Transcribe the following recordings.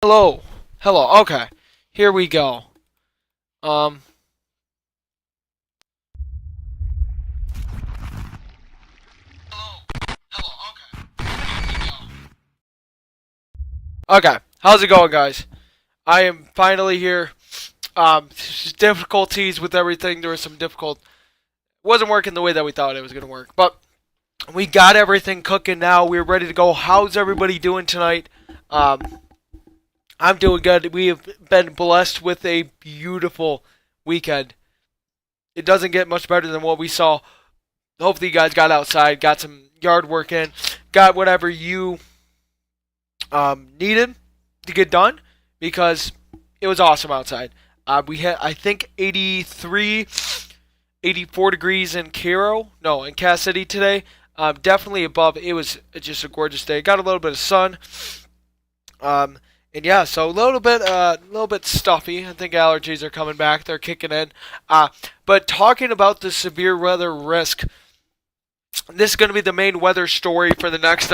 Hello. Hello. Okay. Here we go. Um. Okay. How's it going, guys? I am finally here. Difficulties with everything. There was some difficult. Wasn't working the way that we thought it was gonna work, but we got everything cooking now. We're ready to go. How's everybody doing tonight? Um. I'm doing good. We have been blessed with a beautiful weekend. It doesn't get much better than what we saw. Hopefully, you guys got outside, got some yard work in, got whatever you needed to get done because it was awesome outside. We had, I think, 83, 84 degrees in Cairo, no, in Cass City today. Definitely above. It was just a gorgeous day. Got a little bit of sun. Um, and yeah, so a little bit stuffy. I think allergies are coming back. They're kicking in. But talking about the severe weather risk, this is going to be the main weather story for the next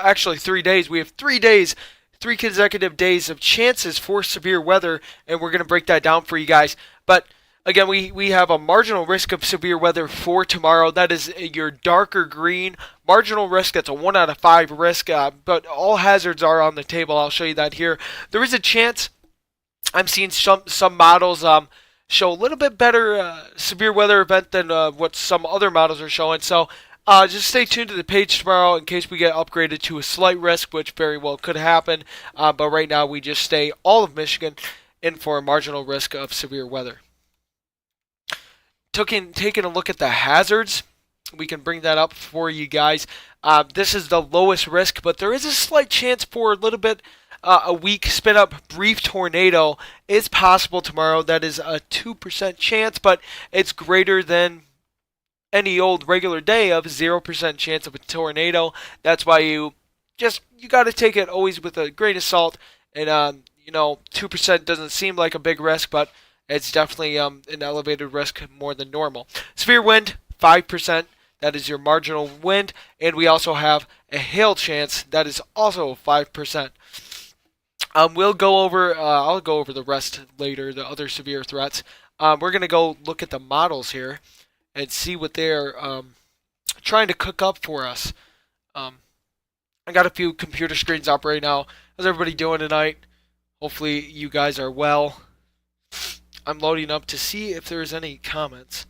actually 3 days. We have 3 days, 3 consecutive days of chances for severe weather, and we're going to break that down for you guys. But again, we have a marginal risk of severe weather for tomorrow. That is your darker green marginal risk. That's a 1 out of 5 risk, but all hazards are on the table. I'll show you that here. There is a chance. I'm seeing some models show a little bit better severe weather event than what some other models are showing. So just stay tuned to the page tomorrow in case we get upgraded to a slight risk, which very well could happen. But right now we just stay all of Michigan in for a marginal risk of severe weather. Taking a look at the hazards, we can bring that up for you guys. This is the lowest risk, but there is a slight chance for a little bit. A weak spin up brief tornado is possible tomorrow. That is a 2% chance, but it's greater than any old regular day of 0% chance of a tornado. That's why you got to take it always with a grain of salt. And 2% doesn't seem like a big risk, but it's definitely an elevated risk more than normal. Severe wind, 5%. That is your marginal wind. And we also have a hail chance. That is also 5%. We'll go over. I'll go over the rest later. The other severe threats. We're gonna go look at the models here and see what they're trying to cook up for us. Um, I got a few computer screens up right now. How's everybody doing tonight? Hopefully you guys are well. I'm loading up to see if there's any comments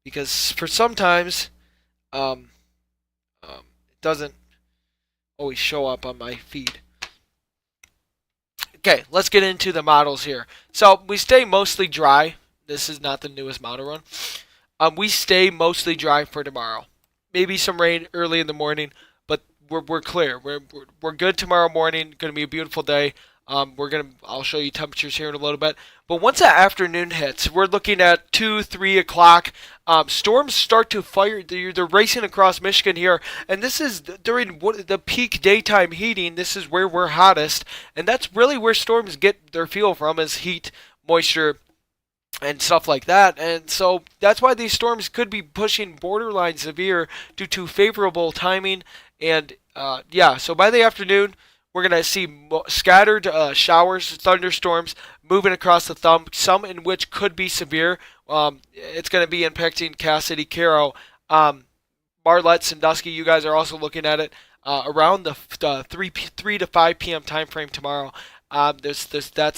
because for sometimes it doesn't always show up on my feed. Okay, let's get into the models here. So we stay mostly dry. This is not the newest model run. We stay mostly dry for tomorrow. Maybe some rain early in the morning, but we're clear. We're good tomorrow morning. Going to be a beautiful day. I'll show you temperatures here in a little bit. But once that afternoon hits, we're looking at 2, 3 o'clock. Storms start to fire. They're racing across Michigan here, and this is during the peak daytime heating. This is where we're hottest, and that's really where storms get their fuel from, is heat, moisture, and stuff like that. And so that's why these storms could be pushing borderline severe due to favorable timing. And yeah, so by the afternoon, we're going to see scattered showers, thunderstorms moving across the thumb, some in which could be severe. It's going to be impacting Cass City, Cairo, Marlette, Sandusky. You guys are also looking at it around the 3 to 5 p.m. time frame tomorrow. That's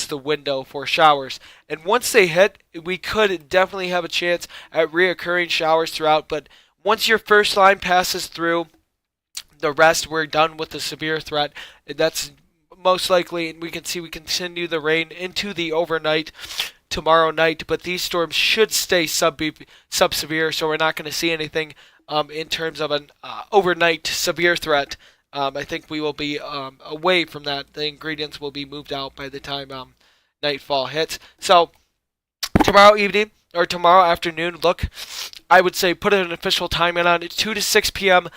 the window for showers. And once they hit, we could definitely have a chance at reoccurring showers throughout. But once your first line passes through, the rest, we're done with the severe threat. That's most likely, and we can see we continue the rain into the overnight tomorrow night. But these storms should stay sub-severe, so we're not going to see anything in terms of an overnight severe threat. I think we will be away from that. The ingredients will be moved out by the time nightfall hits. So tomorrow evening or tomorrow afternoon, look, I would say put an official time in on it, 2 to 6 p.m.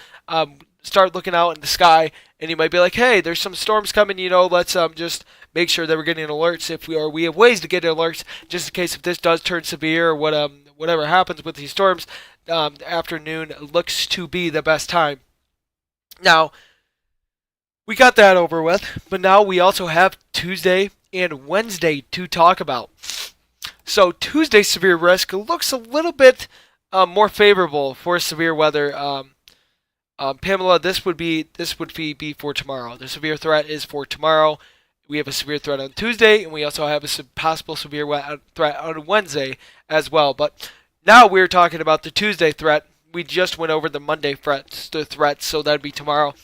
Start looking out in the sky, and you might be like, hey, there's some storms coming, let's just make sure that we're getting alerts. We have ways to get alerts just in case if this does turn severe or whatever happens with these storms. Afternoon looks to be the best time. Now, We got that over with, but now we also have Tuesday and Wednesday to talk about. So Tuesday's severe risk looks a little bit more favorable for severe weather. Pamela, this would be for tomorrow. The severe threat is for tomorrow. We have a severe threat on Tuesday, and we also have a possible severe threat on Wednesday as well. But now we're talking about the Tuesday threat. We just went over the Monday threat, so that'd be tomorrow.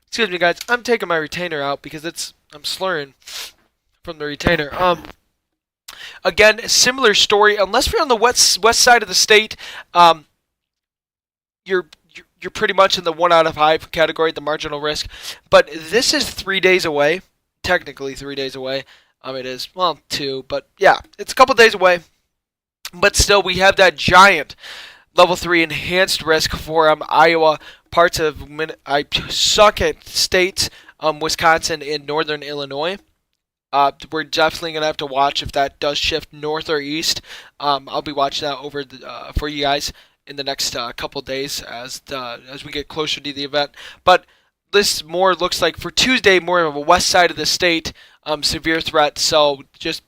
Excuse me, guys. I'm taking my retainer out because I'm slurring from the retainer. Again, similar story. Unless you're on the west side of the state, you're you're pretty much in the 1 out of 5 category, the marginal risk. But this is 3 days away. Technically 3 days away. It is, well, 2, but yeah, it's a couple days away. But still, we have that giant level 3 enhanced risk for Iowa, parts of I suck at states, Wisconsin and northern Illinois. We're definitely gonna have to watch if that does shift north or east. I'll be watching that over for you guys in the next couple days as we get closer to the event. But this more looks like for Tuesday more of a west side of the state severe threat. So just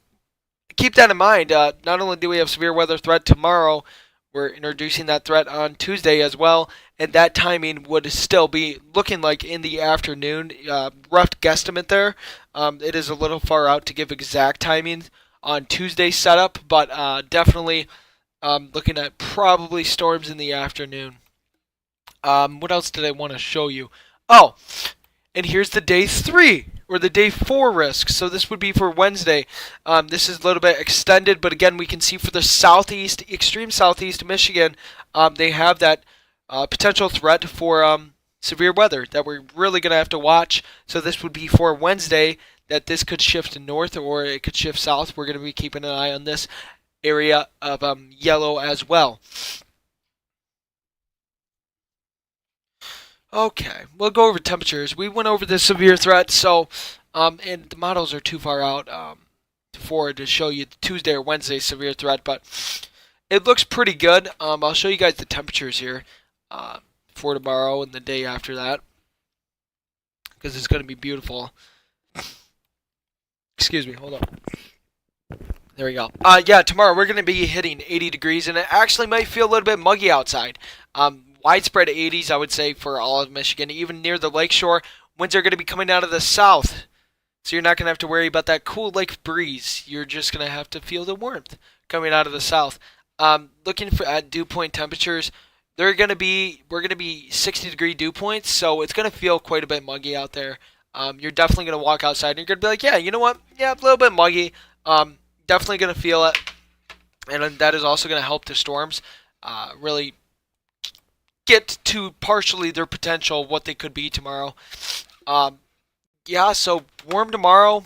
keep that in mind. Not only do we have severe weather threat tomorrow, we're introducing that threat on Tuesday as well, and that timing would still be looking like in the afternoon. Rough guesstimate there. It is a little far out to give exact timing on Tuesday's setup, but definitely looking at probably storms in the afternoon. What else did I want to show you? Oh, and here's the day 3 or the day 4 risk. So this would be for Wednesday. This is a little bit extended, but again, we can see for the southeast, extreme southeast Michigan, they have that potential threat for severe weather that we're really going to have to watch. So this would be for Wednesday, that this could shift north or it could shift south. We're going to be keeping an eye on this area of yellow as well. Okay, we'll go over temperatures. We went over the severe threat, so and the models are too far out for to show you Tuesday or Wednesday severe threat, but it looks pretty good. I'll show you guys the temperatures here for tomorrow and the day after that because it's going to be beautiful. Excuse me, hold on. There we go. Yeah, tomorrow we're going to be hitting 80 degrees, and it actually might feel a little bit muggy outside. Widespread 80s, I would say, for all of Michigan. Even near the lakeshore, winds are going to be coming out of the south. So you're not going to have to worry about that cool lake breeze. You're just going to have to feel the warmth coming out of the south. Looking for at dew point temperatures, we're going to be 60 degree dew points, so it's going to feel quite a bit muggy out there. You're definitely going to walk outside and you're going to be like, yeah, you know what? Yeah, a little bit muggy. Definitely going to feel it. And that is also going to help the storms really get to partially their potential, what they could be tomorrow. Yeah, so warm tomorrow.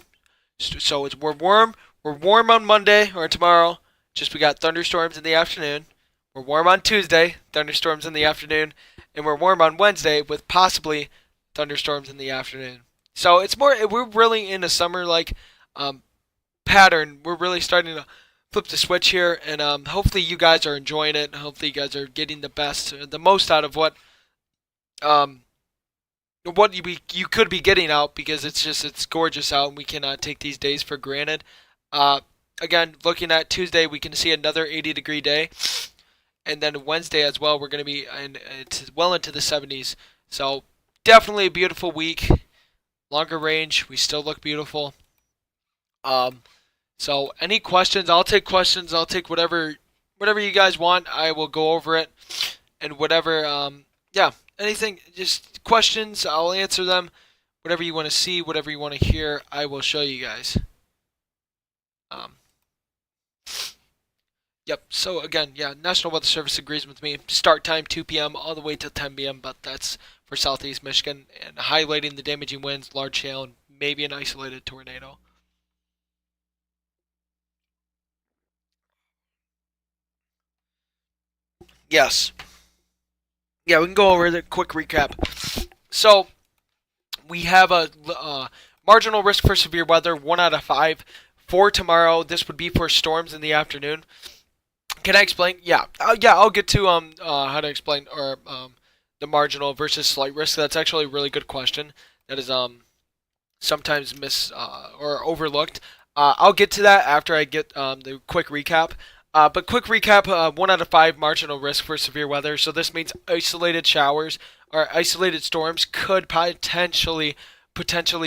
So we're warm. We're warm on Monday or tomorrow. Just we got thunderstorms in the afternoon. We're warm on Tuesday, thunderstorms in the afternoon, and we're warm on Wednesday with possibly thunderstorms in the afternoon. So it's more. We're really in a summer like pattern. We're really starting to flip the switch here, and hopefully you guys are enjoying it. Hopefully you guys are getting the most out of what you could be getting out, because it's gorgeous out and we cannot take these days for granted. Again, looking at Tuesday, we can see another 80 degree day, and then Wednesday as well. We're going to be well into the 70s. So definitely a beautiful week. Longer range, we still look beautiful. So any questions? I'll take questions. I'll take whatever you guys want. I will go over it, and whatever. Yeah, anything. Just questions. I'll answer them. Whatever you want to see, whatever you want to hear, I will show you guys. Yep. So again, yeah, National Weather Service agrees with me. Start time 2 p.m. all the way till 10 p.m. But that's for Southeast Michigan, and highlighting the damaging winds, large hail, and maybe an isolated tornado. Yes. Yeah, we can go over the quick recap. So we have a marginal risk for severe weather, 1 out of 5 for tomorrow. This would be for storms in the afternoon. Can I explain? Yeah, yeah. I'll get to how to explain or the marginal versus slight risk. That's actually a really good question. that is sometimes or overlooked. I'll get to that after I get the quick recap. But quick recap: 1 out of 5 marginal risk for severe weather. So this means isolated showers or isolated storms could potentially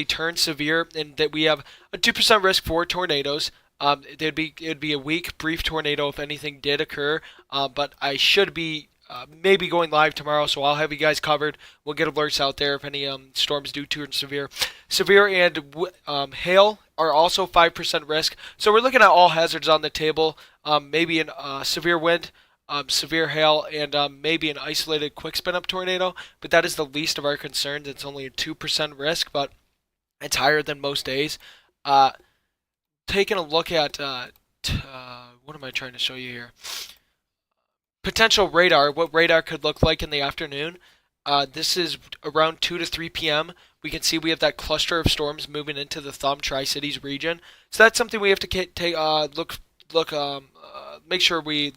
turn severe, and that we have a 2% risk for tornadoes. It'd be a weak, brief tornado if anything did occur. But I should be maybe going live tomorrow, so I'll have you guys covered. We'll get alerts out there if any storms do turn severe. Severe and hail are also 5% risk. So we're looking at all hazards on the table. Maybe an severe wind, severe hail, and maybe an isolated quick spin up tornado. But that is the least of our concerns. It's only a 2% risk, but it's higher than most days. Uh, Taking a look at what am I trying to show you here? Potential radar, what radar could look like in the afternoon. This is around 2 to 3 p.m. We can see we have that cluster of storms moving into the Thumb Tri-Cities region. So that's something we have to take make sure we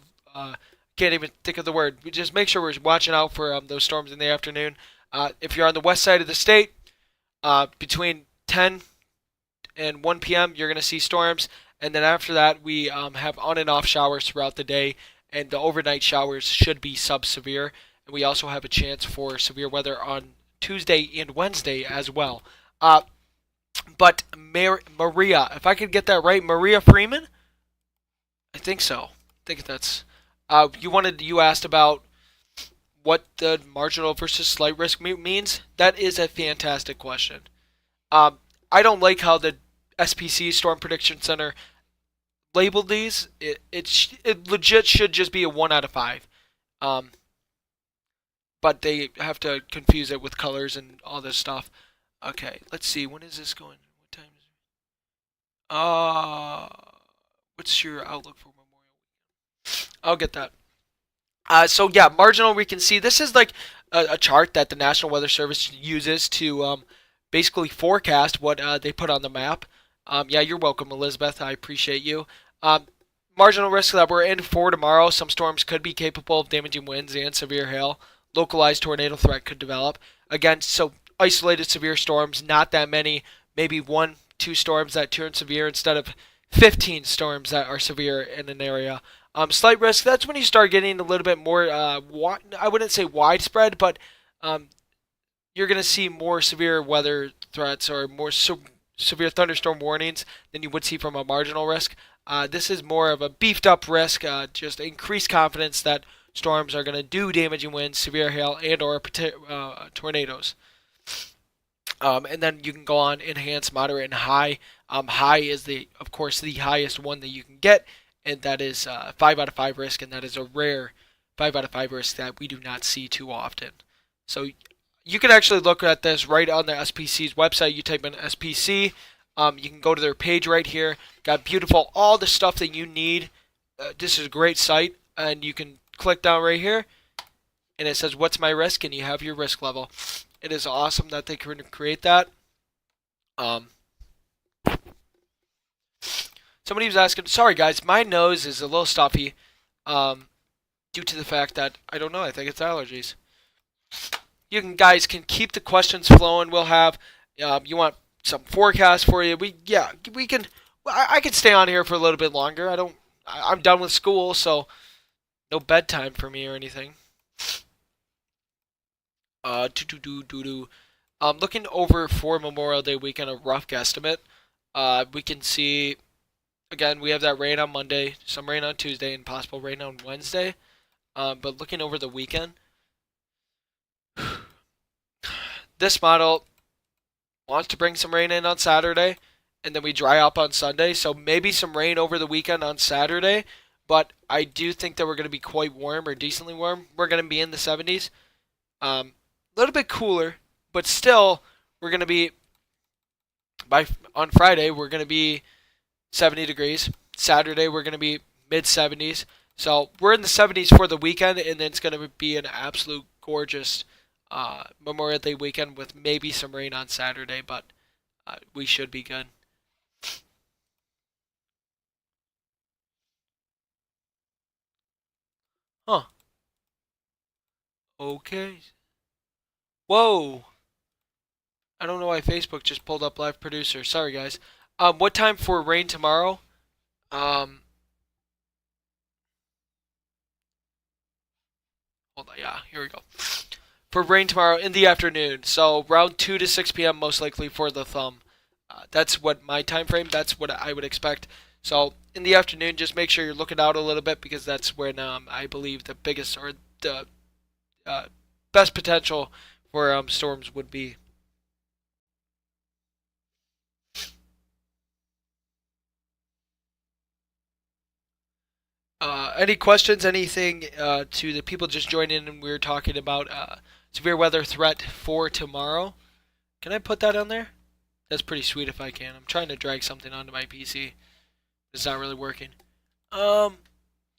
can't even think of the word. We just make sure we're watching out for those storms in the afternoon. If you're on the west side of the state, between 10 and 1 p.m., you're going to see storms. And then after that, we have on and off showers throughout the day, and the overnight showers should be sub-severe. And we also have a chance for severe weather on Tuesday and Wednesday as well. But Maria, if I could get that right, Maria Freeman? I think so. I think that's. You asked about what the marginal versus slight risk means. That is a fantastic question. Um, I don't like how the SPC Storm Prediction Center labeled these. It legit should just be a 1 out of 5. Um, but they have to confuse it with colors and all this stuff. Okay, let's see. When is this going? What time is it? What's your outlook for Memorial? I'll get that. So yeah, marginal. We can see this is like a chart that the National Weather Service uses to basically forecast what they put on the map. Yeah, you're welcome, Elizabeth. I appreciate you. Um, Marginal risk that we're in for tomorrow. Some storms could be capable of damaging winds and severe hail. Localized tornado threat could develop. Again, so isolated severe storms, not that many. Maybe 1, 2 storms that turn severe instead of 15 storms that are severe in an area. Slight risk, that's when you start getting a little bit more, I wouldn't say widespread, but um, you're going to see more severe weather threats or more severe thunderstorm warnings than you would see from a marginal risk. This is more of a beefed up risk, just increased confidence that storms are going to do damaging winds, severe hail, and or tornadoes. And then you can go on enhanced, moderate, and high. High is of course, the highest one that you can get, and that is 5 out of 5 risk, and that is a rare 5 out of 5 risk that we do not see too often. So you can actually look at this right on the SPC's website. You type in SPC. You can go to their page right here. Got beautiful, all the stuff that you need. This is a great site, and you can click down right here, and it says, "What's my risk?" and you have your risk level. It is awesome that they can create that. Um, Somebody was asking, sorry guys, my nose is a little stuffy, due to the fact that I don't know. I think it's allergies. You guys can keep the questions flowing. We'll have you want some forecast for you. We can. I can stay on here for a little bit longer. I'm done with school, so no bedtime for me or anything. Do do do do. Looking over for Memorial Day weekend, a rough guesstimate. We can see again we have that rain on Monday, some rain on Tuesday, and possible rain on Wednesday. But looking over the weekend, this model wants to bring some rain in on Saturday, and then we dry up on Sunday. So maybe some rain over the weekend on Saturday, but I do think that we're going to be quite warm or decently warm. We're going to be in the 70s, a little bit cooler, but still we're going to be by on Friday we're going to be 70 degrees. Saturday we're going to be mid 70s. So we're in the 70s for the weekend, and then it's going to be an absolute gorgeous Memorial Day weekend with maybe some rain on Saturday, but we should be good. Huh. Okay. Whoa. I don't know why Facebook just pulled up live producer. Sorry, guys. What time for rain tomorrow? Um, hold on. Yeah, here we go. For rain tomorrow in the afternoon. So around 2 to 6 p.m. most likely for the thumb. That's what my time frame. That's what I would expect. So in the afternoon, just make sure you're looking out a little bit because that's when I believe the biggest or the uh, best potential for storms would be. Any questions? Anything to the people just joining in? We were talking about severe weather threat for tomorrow. Can I put that on there? That's pretty sweet if I can. I'm trying to drag something onto my PC. It's not really working. Um,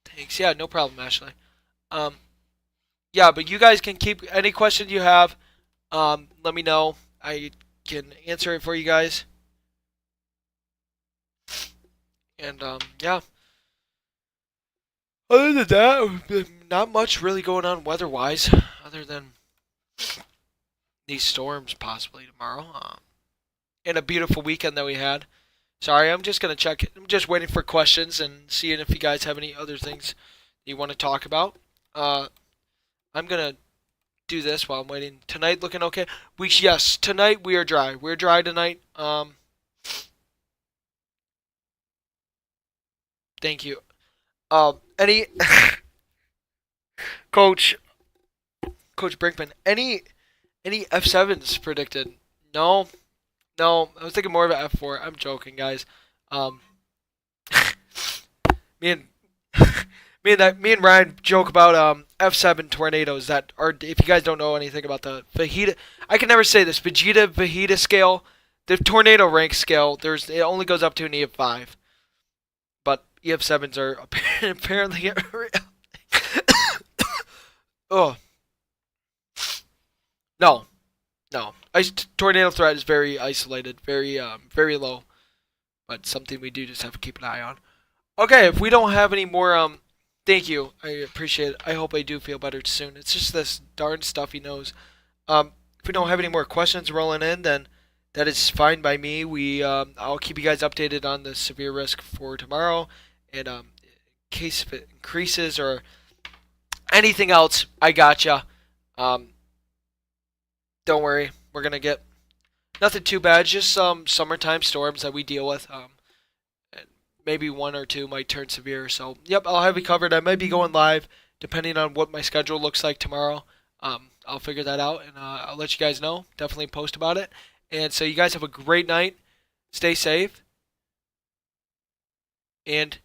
thanks. Yeah, no problem, Ashley. Um, yeah, but you guys can keep any questions you have. Let me know. I can answer it for you guys. And yeah. Other than that, not much really going on weather-wise, other than these storms possibly tomorrow. And a beautiful weekend that we had. Sorry, I'm just gonna check. I'm just waiting for questions and seeing if you guys have any other things you want to talk about. Uh, I'm gonna do this while I'm waiting. Tonight looking okay. Yes, tonight we are dry. We're dry tonight. Thank you. Any coach Coach Brinkman, any F7s predicted? No, no. I was thinking more of an F4. I'm joking, guys. Um, me and me and Ryan joke about F7 tornadoes that are. If you guys don't know anything about the Vegeta, I can never say this. Vegeta scale, the tornado rank scale. It only goes up to an EF5, but EF7s are apparently. Oh no, no. Tornado threat is very isolated, very low, but something we do just have to keep an eye on. Okay, if we don't have any more, thank you. I appreciate it. I hope I do feel better soon. It's just this darn stuffy nose. If we don't have any more questions rolling in, then that is fine by me. I'll keep you guys updated on the severe risk for tomorrow, and in case if it increases or anything else, I gotcha. Um, don't worry, we're gonna get nothing too bad. Just some summertime storms that we deal with. Maybe one or two might turn severe. So, yep, I'll have you covered. I might be going live depending on what my schedule looks like tomorrow. I'll figure that out and I'll let you guys know. Definitely post about it. And so, you guys have a great night. Stay safe and